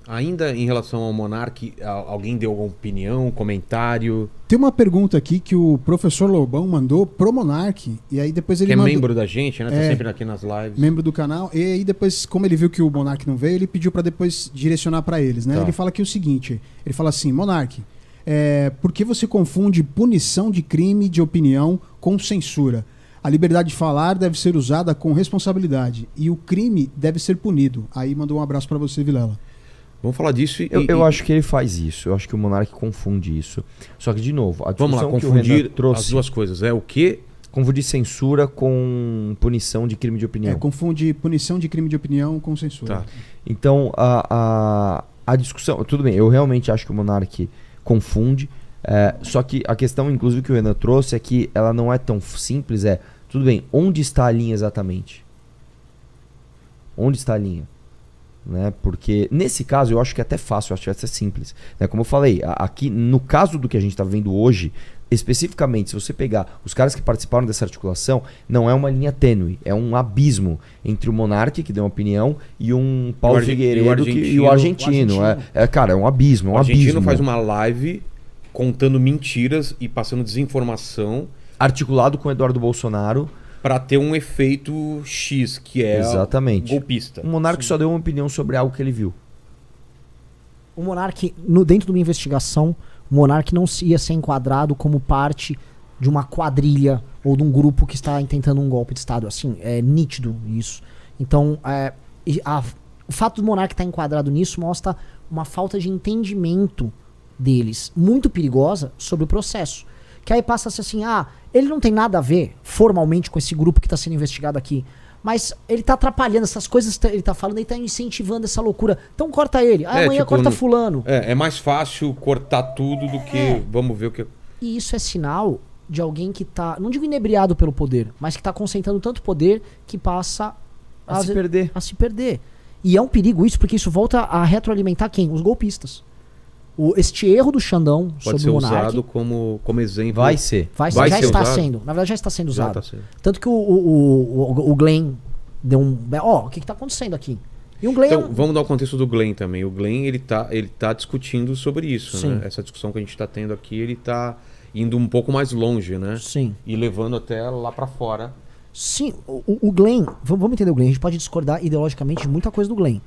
Ainda em relação ao Monark, alguém deu alguma opinião, comentário? Tem uma pergunta aqui que o professor Lobão mandou pro Monark, e aí depois ele Que é mandou... membro da gente, né? Tá sempre aqui nas lives. Membro do canal. E aí depois, como ele viu que o Monark não veio, ele pediu pra depois direcionar pra eles, né? Tá. Ele fala aqui o seguinte, ele fala assim, Monark, por que você confunde punição de crime de opinião com censura? A liberdade de falar deve ser usada com responsabilidade e o crime deve ser punido. Aí mandou um abraço pra você, Vilela. Vamos falar disso Eu acho que ele faz isso. Eu acho que o Monark confunde isso. Só que, de novo, a Vamos lá, discussão que o confundir Renan trouxe... as duas coisas. É o quê? Confundir censura com punição de crime de opinião. Confunde punição de crime de opinião com censura. Tá. Então, a discussão... Tudo bem, eu realmente acho que o Monark confunde. Só que a questão, inclusive, que o Renan trouxe é que ela não é tão simples. Tudo bem, onde está a linha exatamente? Onde está a linha? Né? Porque nesse caso eu acho que é até fácil, eu acho que é até simples, né? Como eu falei, aqui no caso do que a gente está vendo hoje, especificamente, se você pegar os caras que participaram dessa articulação, não é uma linha tênue, é um abismo entre o Monark, que deu uma opinião, e um Paulo Figueiredo e o argentino. Cara, é um abismo, é um abismo. O argentino faz uma live contando mentiras e passando desinformação, articulado com o Eduardo Bolsonaro, para ter um efeito X, que é exatamente golpista. O Monark só deu uma opinião sobre algo que ele viu. O Monark, dentro de uma investigação, o Monark não ia ser enquadrado como parte de uma quadrilha ou de um grupo que está intentando um golpe de Estado. Assim, é nítido isso. Então, o fato do Monark estar enquadrado nisso mostra uma falta de entendimento deles, muito perigosa, sobre o processo. Que aí passa-se assim, ele não tem nada a ver formalmente com esse grupo que está sendo investigado aqui, mas ele está atrapalhando essas coisas, ele está falando, ele está incentivando essa loucura. Então corta ele, amanhã corta fulano. É mais fácil cortar tudo do que vamos ver o que... E isso é sinal de alguém que está, não digo inebriado pelo poder, mas que está concentrando tanto poder que passa a se perder. E é um perigo isso, porque isso volta a retroalimentar quem? Os golpistas. Este erro do Xandão sobre o Monark pode ser usado como exemplo. Vai ser. Já está sendo. Na verdade, já está sendo usado. Tanto que o Glenn deu um... o que está acontecendo aqui? E o Glenn então, vamos dar o contexto do Glenn também. O Glenn, ele tá discutindo sobre isso, né? Essa discussão que a gente está tendo aqui, ele tá indo um pouco mais longe, né? Sim. E levando até lá para fora. Sim. O Glenn... Vamos entender o Glenn. A gente pode discordar ideologicamente de muita coisa do Glenn.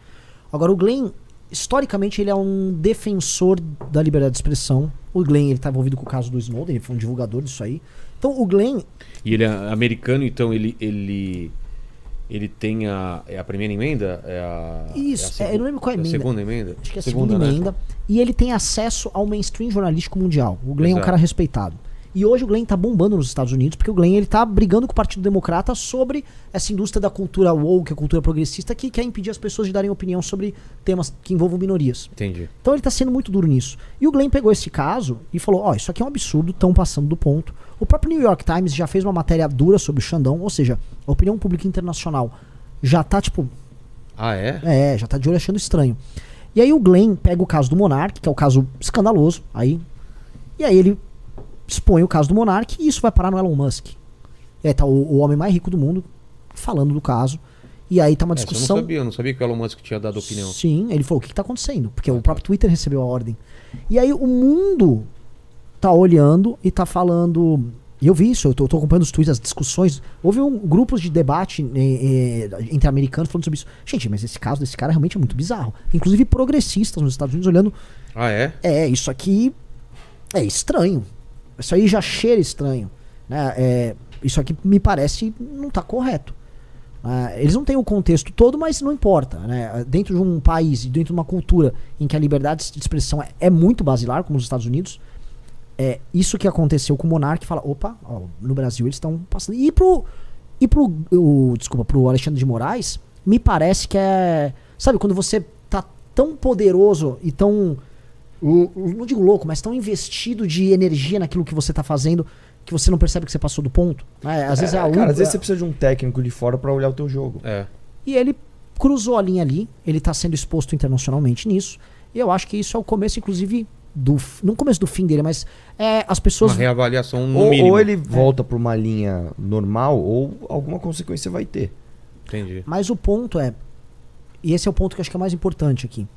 Agora, o Glenn... Historicamente, ele é um defensor da liberdade de expressão. O Glenn, ele tá envolvido com o caso do Snowden, ele foi um divulgador disso aí. Então, o Glenn... E ele é americano, então ele tem a primeira emenda? Isso, eu não lembro qual é a emenda. A segunda emenda? Acho que é a segunda emenda. Né? E ele tem acesso ao mainstream jornalístico mundial. O Glenn é um cara respeitado. E hoje o Glenn tá bombando nos Estados Unidos, porque o Glenn ele tá brigando com o Partido Democrata sobre essa indústria da cultura woke, a cultura progressista, que quer impedir as pessoas de darem opinião sobre temas que envolvam minorias. Entendi. Então ele tá sendo muito duro nisso. E o Glenn pegou esse caso e falou, isso aqui é um absurdo, estão passando do ponto. O próprio New York Times já fez uma matéria dura sobre o Xandão, ou seja, a opinião pública internacional já tá tipo... já tá de olho achando estranho. E aí o Glenn pega o caso do Monark, que é o caso escandaloso, e aí ele expõe o caso do Monark e isso vai parar no Elon Musk. E aí tá o homem mais rico do mundo falando do caso. E aí tá uma discussão... Eu não sabia que o Elon Musk tinha dado opinião. Sim, ele falou, o que tá acontecendo? Porque o próprio Twitter recebeu a ordem. E aí o mundo tá olhando e tá falando... E eu vi isso, eu tô acompanhando os tweets, as discussões. Houve grupos de debate entre americanos falando sobre isso. Gente, mas esse caso desse cara realmente é muito bizarro. Inclusive progressistas nos Estados Unidos olhando... Isso aqui é estranho. Isso aí já cheira estranho, né? Isso aqui me parece não tá correto. Eles não têm o contexto todo, mas não importa, né? Dentro de um país e dentro de uma cultura em que a liberdade de expressão é muito basilar, como os Estados Unidos, isso que aconteceu com o Monark, fala, no Brasil eles estão passando. E pro Alexandre de Moraes, me parece que sabe, quando você tá tão poderoso e tão... não digo louco, mas tão investido de energia naquilo que você tá fazendo que você não percebe que você passou do ponto. Às vezes às vezes você precisa de um técnico de fora pra olhar o teu jogo. E ele cruzou a linha ali, ele tá sendo exposto internacionalmente nisso, e eu acho que isso é o começo, inclusive, não começo do fim dele, mas as pessoas... Uma reavaliação no mínimo. Ou ele volta pra uma linha normal, ou alguma consequência vai ter. Entendi. Mas o ponto e esse é o ponto que eu acho que é mais importante aqui.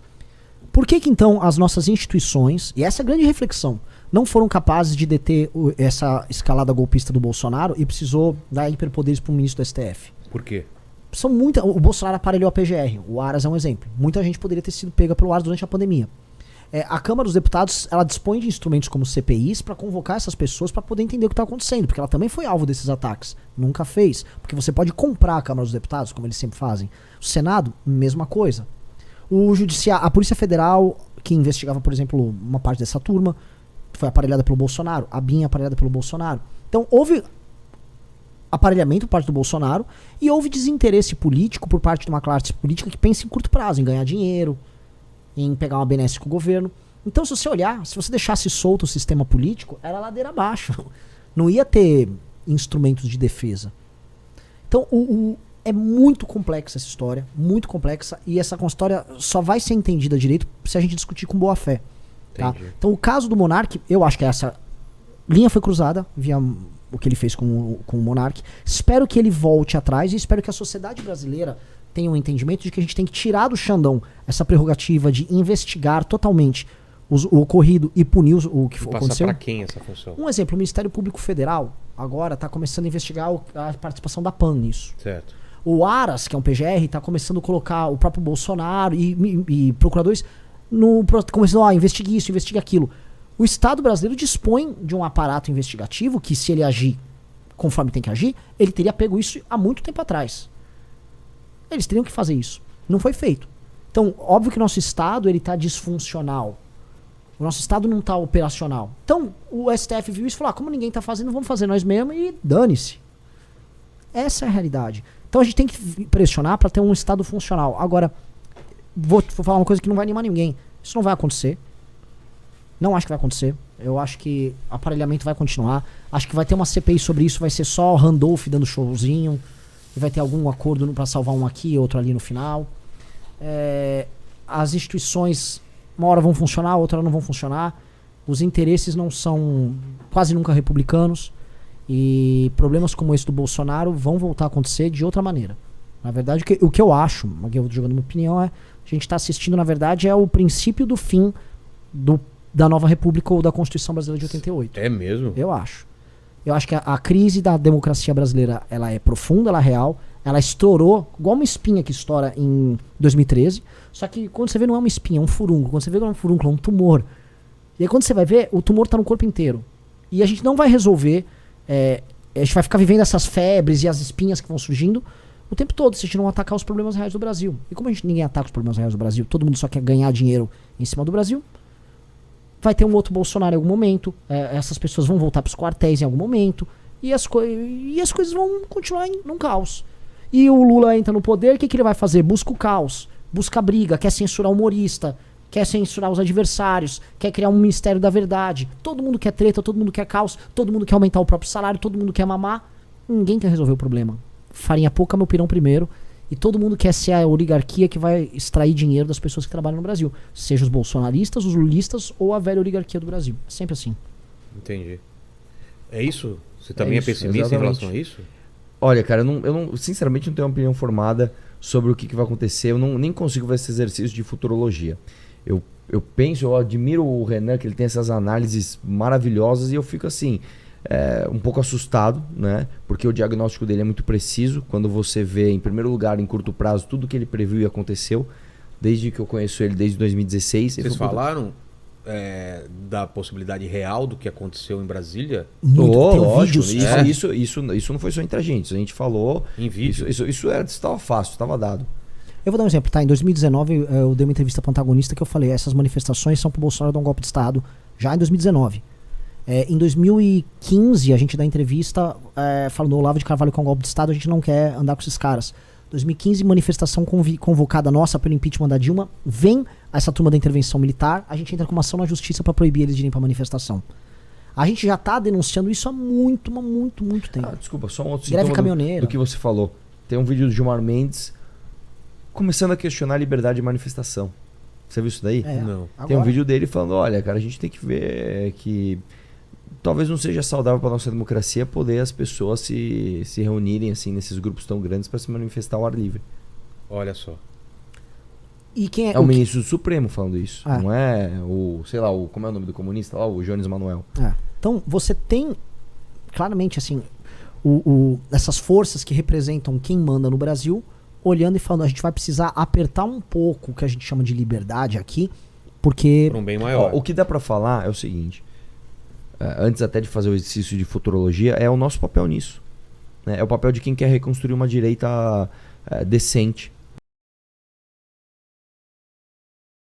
Por que então as nossas instituições, e essa é a grande reflexão, não foram capazes de deter essa escalada golpista do Bolsonaro e precisou dar hiperpoderes para o ministro do STF? Por quê? O Bolsonaro aparelhou a PGR, o Aras é um exemplo. Muita gente poderia ter sido pega pelo Aras durante a pandemia. A Câmara dos Deputados, ela dispõe de instrumentos como CPIs para convocar essas pessoas para poder entender o que está acontecendo, porque ela também foi alvo desses ataques. Nunca fez, porque você pode comprar a Câmara dos Deputados, como eles sempre fazem. O Senado, mesma coisa. A Polícia Federal, que investigava, por exemplo, uma parte dessa turma, foi aparelhada pelo Bolsonaro. A BIM aparelhada pelo Bolsonaro. Então houve aparelhamento por parte do Bolsonaro e houve desinteresse político por parte de uma classe política que pensa em curto prazo, em ganhar dinheiro, em pegar uma benesse com o governo. Então, se você olhar, se você deixasse solto o sistema político, era ladeira abaixo. Não ia ter instrumentos de defesa. Então, é muito complexa essa história, muito complexa, e essa história só vai ser entendida direito se a gente discutir com boa fé. Tá? Então, o caso do Monark, eu acho que essa linha foi cruzada via o que ele fez com o Monark. Espero que ele volte atrás e espero que a sociedade brasileira tenha um entendimento de que a gente tem que tirar do Xandão essa prerrogativa de investigar totalmente o ocorrido e punir o que aconteceu. Passar para quem essa função? Um exemplo, o Ministério Público Federal agora está começando a investigar a participação da PAN nisso. Certo. O Aras, que é um PGR, está começando a colocar o próprio Bolsonaro e procuradores começando a investigar isso, investigar aquilo. O Estado brasileiro dispõe de um aparato investigativo que, se ele agir conforme tem que agir, ele teria pego isso há muito tempo atrás. Eles teriam que fazer isso. Não foi feito. Então, óbvio que nosso Estado está disfuncional. O nosso Estado não está operacional. Então, o STF viu isso e falou, como ninguém está fazendo, vamos fazer nós mesmos e dane-se. Essa é a realidade. Então, a gente tem que pressionar para ter um Estado funcional. Agora, vou falar uma coisa que não vai animar ninguém. Isso não vai acontecer. Não acho que vai acontecer. Eu acho que aparelhamento vai continuar. Acho que vai ter uma CPI sobre isso. Vai ser só Randolph dando showzinho. E vai ter algum acordo para salvar um aqui e outro ali no final. As instituições, uma hora vão funcionar, outra hora não vão funcionar. Os interesses não são quase nunca republicanos. E problemas como esse do Bolsonaro vão voltar a acontecer de outra maneira. Na verdade, o que eu acho, aqui eu vou jogando minha opinião, a gente está assistindo, na verdade, é o princípio do fim da nova república ou da Constituição Brasileira de 88. É mesmo? Eu acho. Eu acho que a crise da democracia brasileira, ela é profunda, ela é real, ela estourou, igual uma espinha que estoura em 2013, só que quando você vê não é uma espinha, é um furúnculo. Quando você vê não é um furúnculo, é um tumor. E aí quando você vai ver, o tumor está no corpo inteiro. E a gente não vai resolver, a gente vai ficar vivendo essas febres e as espinhas que vão surgindo o tempo todo, se a gente não atacar os problemas reais do Brasil. E como ninguém ataca os problemas reais do Brasil, todo mundo só quer ganhar dinheiro em cima do Brasil, vai ter um outro Bolsonaro em algum momento, essas pessoas vão voltar para os quartéis em algum momento, e as coisas vão continuar num caos. E o Lula entra no poder, o que ele vai fazer? Busca o caos, busca a briga, quer censurar o humorista, quer censurar os adversários, quer criar um Ministério da Verdade. Todo mundo quer treta, todo mundo quer caos, todo mundo quer aumentar o próprio salário, todo mundo quer mamar. Ninguém quer resolver o problema. Farinha pouca, meu pirão primeiro. E todo mundo quer ser a oligarquia que vai extrair dinheiro das pessoas que trabalham no Brasil. Seja os bolsonaristas, os lulistas ou a velha oligarquia do Brasil. É sempre assim. Entendi. É isso? Você também é pessimista exatamente. em relação a isso? Olha, cara, eu sinceramente não tenho uma opinião formada sobre o que vai acontecer. Eu nem consigo ver esse exercício de futurologia. Eu penso, eu admiro o Renan, que ele tem essas análises maravilhosas, e eu fico assim, um pouco assustado, né? Porque o diagnóstico dele é muito preciso. Quando você vê, em primeiro lugar, em curto prazo, tudo que ele previu e aconteceu, desde que eu conheço ele, desde 2016. Vocês falaram da possibilidade real do que aconteceu em Brasília? Lógico. Isso não foi só entre a gente falou em vídeo. Isso estava fácil, estava dado. Eu vou dar um exemplo, tá? Em 2019, eu dei uma entrevista para o antagonista que eu falei, essas manifestações são pro Bolsonaro dar um golpe de Estado, já em 2019. Em 2015, a gente dá entrevista falando, o Olavo de Carvalho que é um golpe de Estado, a gente não quer andar com esses caras. 2015, manifestação convocada nossa pelo impeachment da Dilma, vem essa turma da intervenção militar, a gente entra com uma ação na justiça para proibir eles de irem pra manifestação. A gente já tá denunciando isso há muito tempo. Desculpa, só um outro Greve sintoma caminhoneira. do que você falou. Tem um vídeo do Gilmar Mendes começando a questionar a liberdade de manifestação. Você viu isso daí? Não. Tem um vídeo dele falando, olha, cara, a gente tem que ver que talvez não seja saudável para nossa democracia poder as pessoas se reunirem assim nesses grupos tão grandes para se manifestar ao ar livre. Olha só. E quem É o ministro do Supremo falando isso. É. Não é o, sei lá, como é o nome do comunista lá? O Jones Manuel. Então, você tem claramente assim essas forças que representam quem manda no Brasil, olhando e falando, a gente vai precisar apertar um pouco o que a gente chama de liberdade aqui, porque... Por um bem maior. O que dá pra falar é o seguinte, antes até de fazer o exercício de futurologia, é o nosso papel nisso. Né? É o papel de quem quer reconstruir uma direita decente,